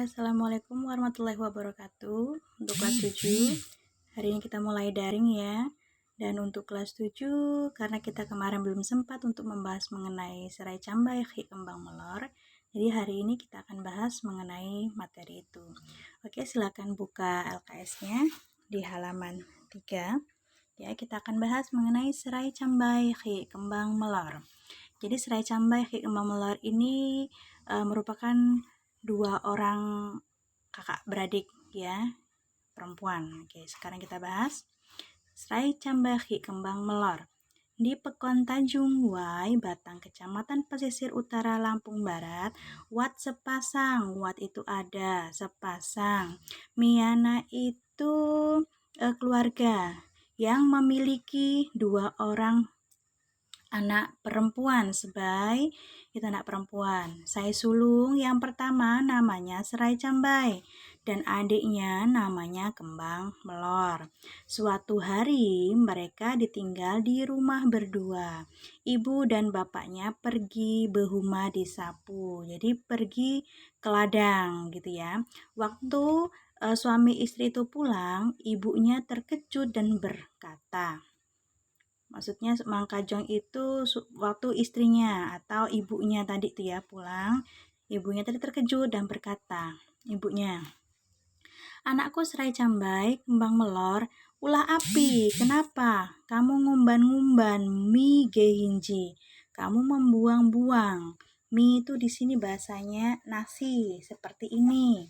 Assalamualaikum warahmatullahi wabarakatuh. Untuk kelas 7, hari ini kita mulai daring ya. Dan untuk kelas 7, karena kita kemarin belum sempat untuk membahas mengenai serai cambai khi kembang melor, jadi hari ini kita akan bahas mengenai materi itu. Oke, silakan buka LKS-nya di halaman 3. Ya, kita akan bahas mengenai serai cambai khi kembang melor. Jadi serai cambai khi kembang melor ini merupakan dua orang kakak beradik ya, perempuan. Oke, sekarang kita bahas serai cambai khi kembang melor. Di Pekon Tanjung Wai, Batang, Kecamatan Pesisir Utara, Lampung Barat, Wat sepasang. Wat itu ada, sepasang. Miana itu keluarga yang memiliki dua orang anak perempuan. Sebai itu anak perempuan. Sai sulung yang pertama namanya serai cambai dan adiknya namanya kembang melor. Suatu hari mereka ditinggal di rumah berdua. Ibu dan bapaknya pergi behuma di sapu. Jadi pergi ke ladang gitu ya. Waktu suami istri itu pulang, ibunya terkejut dan berkata, maksudnya Mang Kajong itu waktu istrinya atau ibunya tadi tuh ya pulang, ibunya tadi terkejut dan berkata, ibunya, "Anakku serai cambai, kembang melor, ulah api, kenapa? Kamu ngumban-ngumban mie gehinji, kamu membuang-buang. Mie itu di sini bahasanya nasi, seperti ini.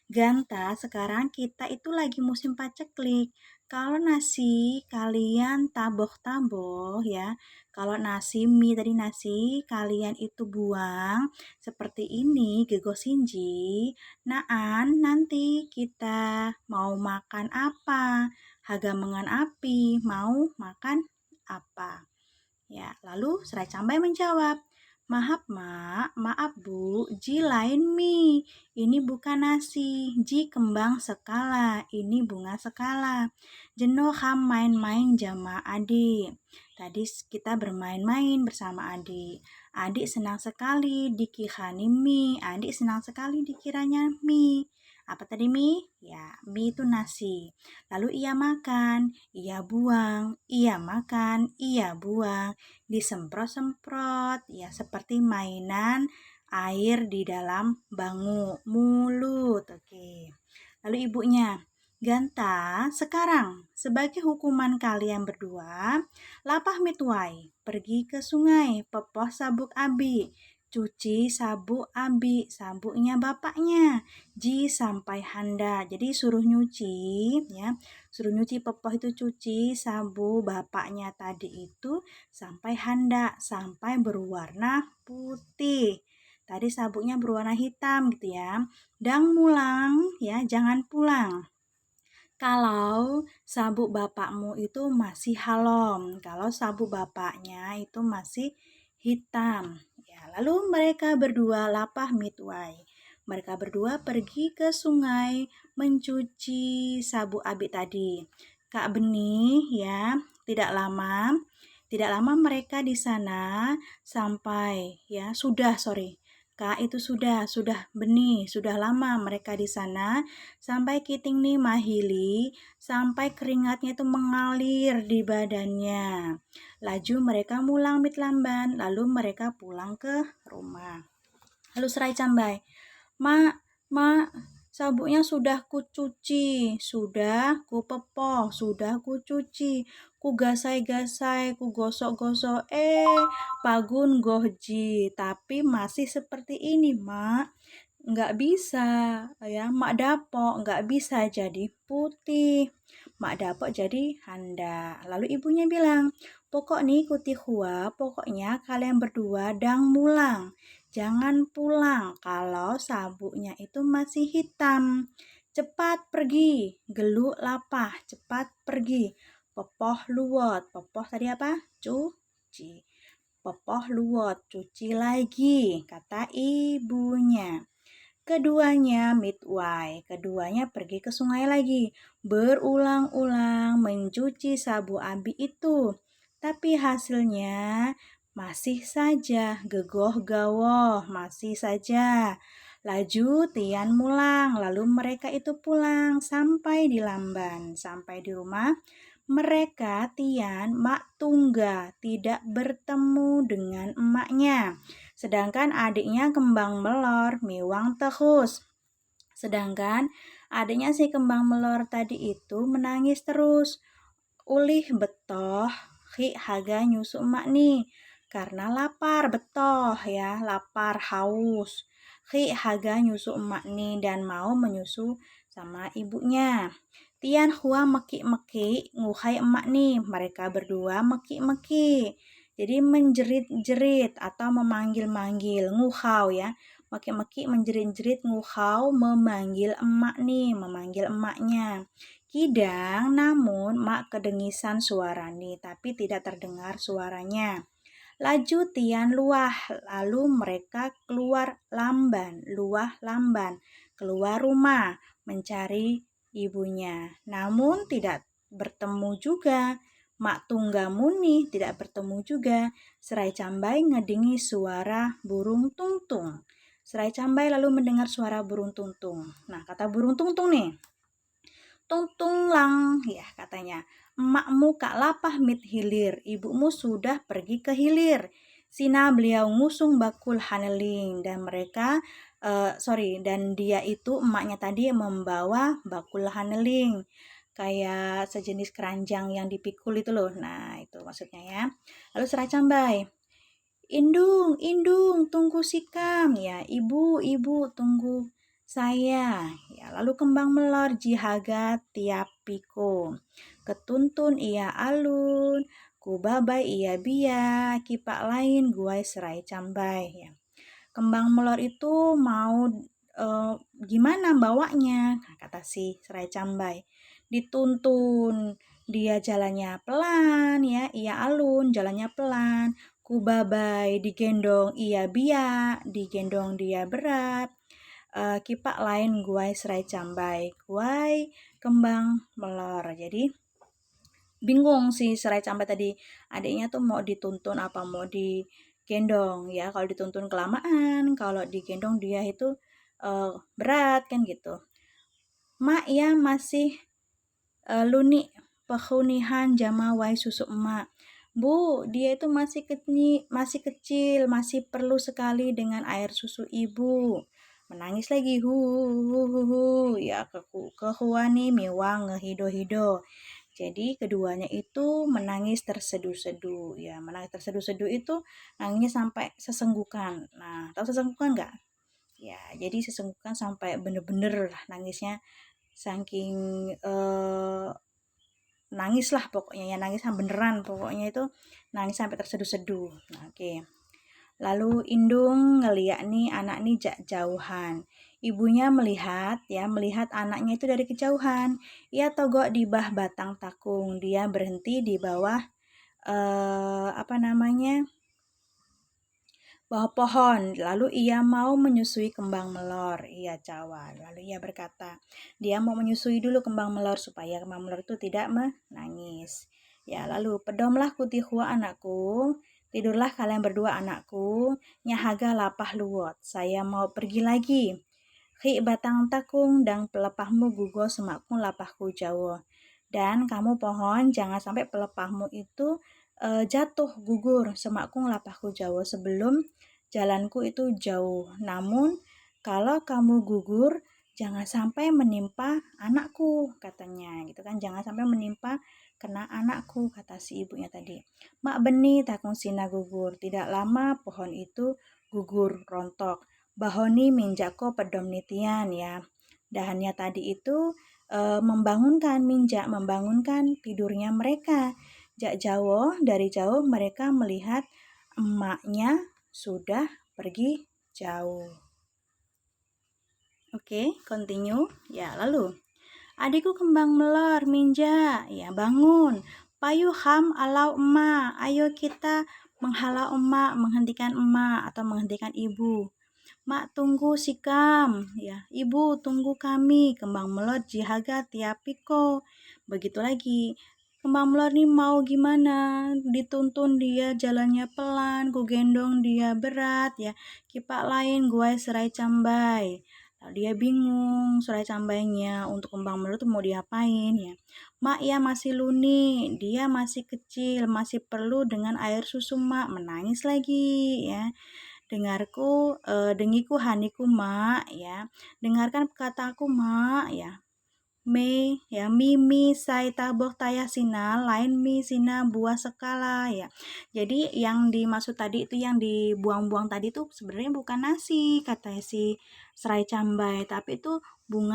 Ganta, sekarang kita itu lagi musim paceklik. Kalau nasi kalian taboh-taboh ya, kalau nasi mie tadi nasi kalian itu buang seperti ini gegosinji. Naan nanti kita mau makan apa? Hagamangan api, mau makan apa?" Ya, lalu serai cambai menjawab, "Maaf mak, maaf bu, ji lain mie. Ini bukan nasi, ji kembang sekala, ini bunga sekala. Jeno ham main-main jama adik. Tadi kita bermain-main bersama adik. Adik senang sekali dikirani mie, adik senang sekali dikiranya mie. Apa tadi mie? Ya, mie itu nasi. Lalu ia makan, ia buang, ia makan, ia buang, disemprot-semprot, ya seperti mainan air di dalam bangu mulut. Oke. Lalu ibunya, "Ganta, sekarang sebagai hukuman kalian berdua, lapah mitwai, pergi ke sungai, pepoh sabuk abi, cuci sabuk abi, sabuknya bapaknya, ji sampai handa." Jadi suruh nyuci ya, suruh nyuci pepoh itu cuci sabuk bapaknya tadi itu sampai handa, sampai berwarna putih. Tadi sabuknya berwarna hitam gitu ya. Dang mulang ya, jangan pulang kalau sabuk bapakmu itu masih halom, kalau sabuk bapaknya itu masih hitam. Ya, lalu mereka berdua lapah mitwai. Mereka berdua pergi ke sungai mencuci sabuk abi tadi. Kak Benih ya, tidak lama mereka di sana sampai ya, Kak itu sudah benih, sudah lama mereka di sana sampai Kiting nih mahili, sampai keringatnya itu mengalir di badannya. Laju mereka mulang mitlamban, lalu mereka pulang ke rumah. Lalu serai cambai, "Mak, mak, sabuknya sudah kucuci, sudah kupepoh, sudah kucuci, ku gasai-gasai, ku gosok-gosok, pagun gohji, tapi masih seperti ini, mak. Nggak bisa ya, mak dapok nggak bisa jadi putih, mak dapok jadi handa." Lalu ibunya bilang, "Pokok nih kuti hua, pokoknya kalian berdua dang mulang, jangan pulang kalau sabuknya itu masih hitam. Cepat pergi, geluk lapah, cepat pergi. Pepoh luwot." Pepoh tadi apa? Cuci. "Pepoh luwot, cuci lagi," kata ibunya. Keduanya pergi ke sungai lagi, berulang-ulang mencuci sabuk abi itu. Tapi hasilnya masih saja gegoh gawoh, masih saja. Laju Tian mulang, lalu mereka itu pulang sampai di Lamban. Sampai di rumah, mereka Tian mak tungga tidak bertemu dengan emaknya. Sedangkan adiknya kembang melor miwang terus. Sedangkan adiknya si kembang melor tadi itu menangis terus. Ulih betoh, hi haga nyusu emak nih. Karena lapar betoh ya, lapar haus. Hi haga nyusu emak nih dan mau menyusu sama ibunya. Tian hua meki-meki nguhai emak nih. Mereka berdua meki-meki. Jadi menjerit-jerit atau memanggil-manggil, nguhau ya. Maki-maki menjerit-jerit nguhau memanggil emak nih, memanggil emaknya. Kidang, namun mak kedengisan suara nih, tapi tidak terdengar suaranya. Laju Tian luah, lalu mereka keluar lamban, keluar rumah mencari ibunya. Namun tidak bertemu juga. Mak Tunggamuni tidak bertemu juga. Serai Cambai ngedengi suara burung tungtung. Serai Cambai lalu mendengar suara burung tungtung. Nah, kata burung tungtung nih. Tung lang, ya katanya. Emakmu Kak Lapah mit hilir, ibumu sudah pergi ke hilir. Sina beliau ngusung bakul haneling dan mereka dan dia itu emaknya tadi membawa bakul haneling kayak sejenis keranjang yang dipikul itu loh. Nah, itu maksudnya ya. Lalu Serai Cambai, Indung, tunggu sikam. Ya, ibu, tunggu saya. Ya, lalu kembang melor jihaga tiap piko. Ketuntun ia alun, kubabai ia bia, kipak lain guai Serai Cambai. Ya. Kembang melor itu mau gimana bawanya? Nah, kata si Serai Cambai. Dituntun, dia jalannya pelan ya, ia alun, jalannya pelan. Kubabai digendong ia biak, digendong dia berat. Kipak lain guai Serai Cambai, guai kembang melor. Jadi bingung si Serai Cambai tadi, adiknya tuh mau dituntun apa mau digendong ya. Kalau dituntun kelamaan, kalau digendong dia itu berat kan gitu. Mak ya masih luni pehunihan jama wai susu emak. Bu, dia itu masih kecil, masih perlu sekali dengan air susu ibu. Menangis lagi, hu, ya kehuani miwang ngehido-hido. Jadi keduanya itu menangis terseduh-seduh. Ya, menangis terseduh-seduh itu nangisnya sampai sesenggukan. Nah, tahu sesenggukan nggak? Ya, jadi sesenggukan sampai bener-bener lah nangisnya saking nangis lah pokoknya ya, nangis beneran pokoknya itu nangis sampai terseduh-seduh. Nah, oke. Lalu Indung ngeliat nih anak nih jauhan. Ibunya melihat anaknya itu dari kejauhan. Ia togok di bawah batang takung. Dia berhenti di bawah bawah pohon. Lalu ia mau menyusui kembang melor. Ia cawan. Lalu ia berkata, dia mau menyusui dulu kembang melor supaya kembang melor itu tidak menangis. Ya, lalu pedomlah kutihua anakku. Tidurlah kalian berdua anakku. Nyahaga lapah luwot. Saya mau pergi lagi. Hi batang takung dan pelepahmu gugo semakku lapahku jawa. Dan kamu pohon jangan sampai pelepahmu itu jatuh gugur semakku lapahku jawa sebelum jalanku itu jauh. Namun kalau kamu gugur jangan sampai menimpa anakku katanya gitu kan, jangan sampai menimpa kena anakku kata si ibunya tadi. Mak beni takung sina gugur, tidak lama pohon itu gugur rontok. Bahoni minjako pedom nitian ya. Dahannya tadi itu membangunkan tidurnya mereka. Dari jauh mereka melihat emaknya sudah pergi jauh. Oke, continue. Ya, lalu adikku kembang melor, Minja. Ya, bangun. Payu ham alau emak. Ayo kita menghalau emak, menghentikan emak atau menghentikan ibu. Mak tunggu sikam. Ya, ibu tunggu kami. Kembang melor jihaga tiapiko. Begitu lagi. Kembang melor nih mau gimana? Dituntun dia jalannya pelan, ku gendong dia berat ya. Kipak lain gue serai cambai. Lalu dia bingung serai cambainya untuk kembang melor tuh mau diapain ya. Mak ya masih luni, dia masih kecil, masih perlu dengan air susu mak. Menangis lagi ya. Dengiku haniku mak ya. Dengarkan kataku mak ya. Me ya mimi sai tabok tayah sina lain mi sina buah sekala ya. Jadi yang dimaksud tadi itu yang dibuang-buang tadi tuh sebenarnya bukan nasi kata si serai cambai, tapi itu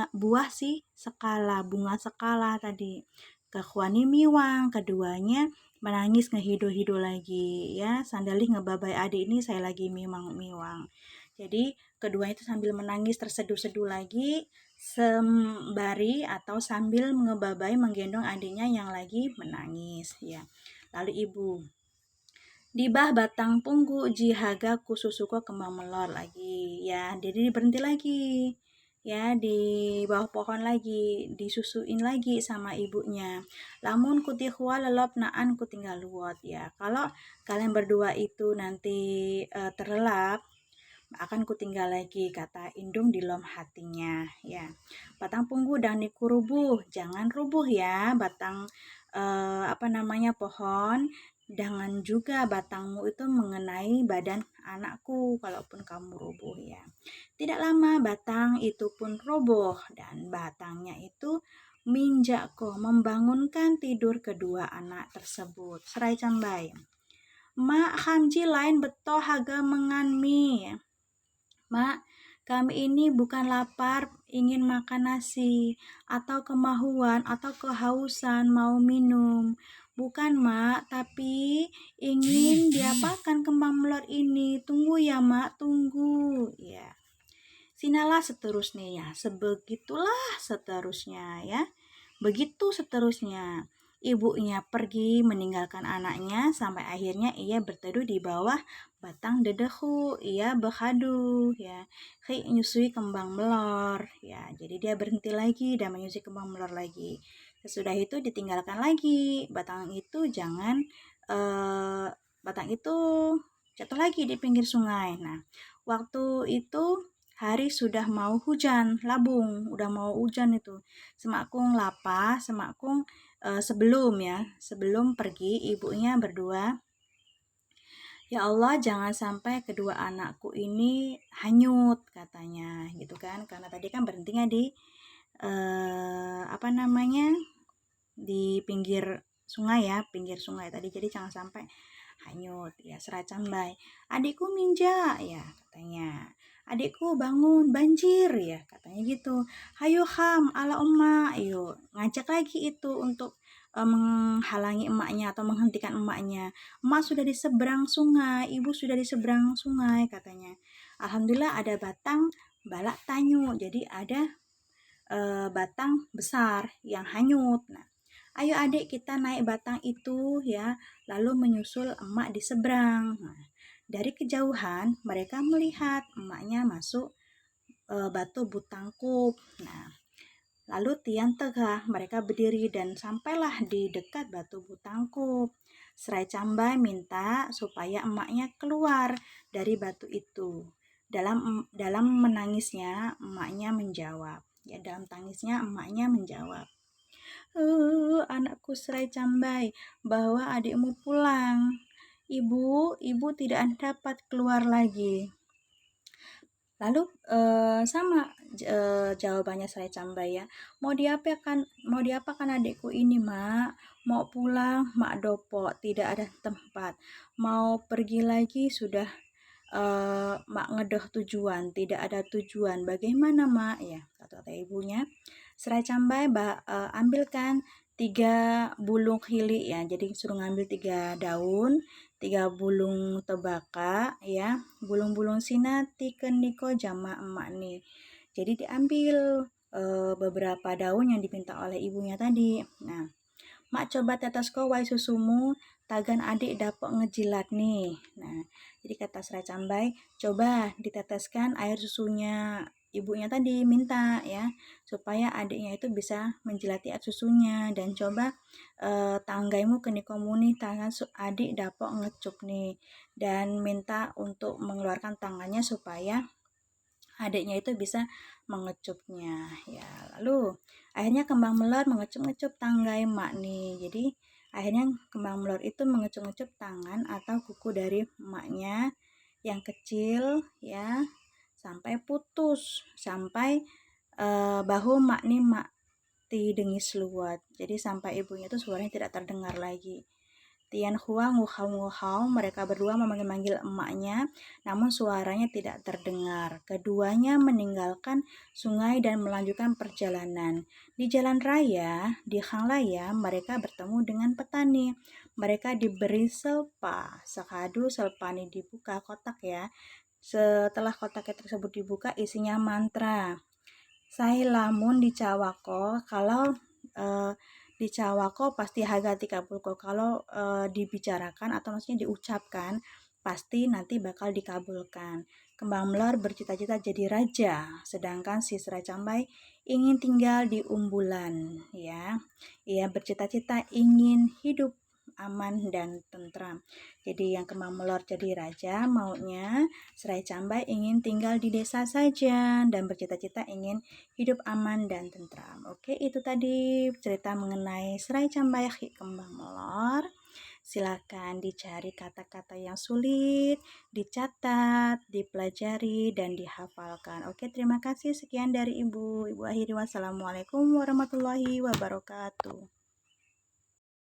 buah si sekala, bunga sekala tadi. Kekuani miwang, keduanya menangis ngehido-hido lagi ya. Sandalih ngebabai adik ini saya lagi miwang-miwang. Jadi keduanya itu sambil menangis terseduh-seduh lagi sembari atau sambil ngebabai menggendong adiknya yang lagi menangis ya. Lalu ibu di bah batang punggu jihaga kususuko kembang melor lagi ya. Jadi berhenti lagi ya di bawah pohon lagi disusuin lagi sama ibunya. Lamun kutihua lelop naan ku tinggal luot ya. Kalau kalian berdua itu nanti terlelap akan kutinggal lagi kata indung di lom hatinya ya. Batang punggu dan niku rubuh, jangan rubuh ya batang pohon. Jangan juga batangmu itu mengenai badan anakku kalaupun kamu rubuh ya. Tidak lama batang itu pun roboh dan batangnya itu minjak membangunkan tidur kedua anak tersebut. Serai cambai. Mak hamji lain beto haga mengan mie. Mak, kami ini bukan lapar, ingin makan nasi, atau kemahuan, atau kehausan, mau minum. Bukan, Mak, tapi ingin diapakan kembang melor ini. Tunggu ya, Mak, tunggu. Ya. Sinalah seterusnya ya, sebegitulah seterusnya ya. Begitu seterusnya. Ibunya pergi meninggalkan anaknya sampai akhirnya ia berteduh di bawah batang dedehu. Ia berhaduh ya. Nyusui kembang melor ya. Jadi dia berhenti lagi dan menyusui kembang melor lagi. Sesudah itu ditinggalkan lagi. Batang itu batang itu jatuh lagi di pinggir sungai. Nah, waktu itu hari sudah mau hujan, labung, udah mau hujan itu. Semakung lapah, semakung sebelum pergi ibunya berdua. Ya Allah, jangan sampai kedua anakku ini hanyut katanya, gitu kan? Karena tadi kan berhentinya di di pinggir sungai ya, pinggir sungai tadi. Jadi jangan sampai hanyut ya. Seracambai, adikku minja ya katanya, adikku bangun banjir ya katanya gitu. Hayo ham ala emak, yuk ngajak lagi itu untuk menghalangi emaknya atau menghentikan emaknya. Emak sudah di seberang sungai, ibu sudah di seberang sungai katanya. Alhamdulillah ada batang balak tanyu, jadi ada batang besar yang hanyut. Nah, ayo adik kita naik batang itu ya, lalu menyusul emak di seberang. Nah, dari kejauhan mereka melihat emaknya masuk batu butangkup. Nah, lalu tiang tegah mereka berdiri dan sampailah di dekat batu butangkup. Serai cambai minta supaya emaknya keluar dari batu itu. Dalam menangisnya emaknya menjawab. Ya, dalam tangisnya emaknya menjawab, anakku serai cambai, bawa adikmu pulang. Ibu tidak dapat keluar lagi. Lalu sama jawabannya serai cambai ya. Mau diapakan adikku ini, Mak? Mau pulang, Mak dopo, tidak ada tempat. Mau pergi lagi sudah mak ngedoh tujuan, tidak ada tujuan. Bagaimana mak ya, kata ibunya. Serai cambai ambilkan 3 bulung hili ya, jadi suruh ngambil 3 daun, 3 bulung tebaka ya, bulung-bulung sina tiken niko jama emak nih. Jadi diambil beberapa daun yang dipinta oleh ibunya tadi. Nah, mak coba tetes wai susumu, tagan adik dapat ngejilat nih. Nah, jadi kata serai cambai, coba diteteskan air susunya ibunya tadi minta ya, supaya adiknya itu bisa menjelati susunya dan coba tanggaimu kini komuni tangan adik dapok ngecup nih dan minta untuk mengeluarkan tangannya supaya adiknya itu bisa mengecupnya ya. Lalu akhirnya kembang melor mengecup-ngecup tanggai mak nih. Jadi akhirnya kembang melor itu mengecup-ngecup tangan atau kuku dari emaknya yang kecil ya, sampai putus, sampai bahu mak nih mati dengis luat. Jadi sampai ibunya itu suaranya tidak terdengar lagi. Tian Hua nguhau-nguhau, mereka berdua memanggil-manggil emaknya, namun suaranya tidak terdengar. Keduanya meninggalkan sungai dan melanjutkan perjalanan. Di jalan raya, di Hanglaya, mereka bertemu dengan petani. Mereka diberi selpa. Sekadu selpa ini dibuka kotak ya. Setelah kotak tersebut dibuka, isinya mantra. Saya lamun di Cawako, kalau di Cawako pasti haga dikabulkan. Kalau dibicarakan atau maksudnya diucapkan, pasti nanti bakal dikabulkan. Kembang melor bercita-cita jadi raja, sedangkan si Serai Cambai ingin tinggal di umbulan, ya. Ia bercita-cita ingin hidup aman dan tentram. Jadi yang kembang melor jadi raja, maunya Serai Cambai ingin tinggal di desa saja dan bercita-cita ingin hidup aman dan tentram. Oke, itu tadi cerita mengenai Serai Cambai Kembang Melor. Silakan dicari kata-kata yang sulit, dicatat, dipelajari, dan dihafalkan. Oke, terima kasih. Sekian dari Ibu. Ibu akhiri wassalamualaikum warahmatullahi wabarakatuh.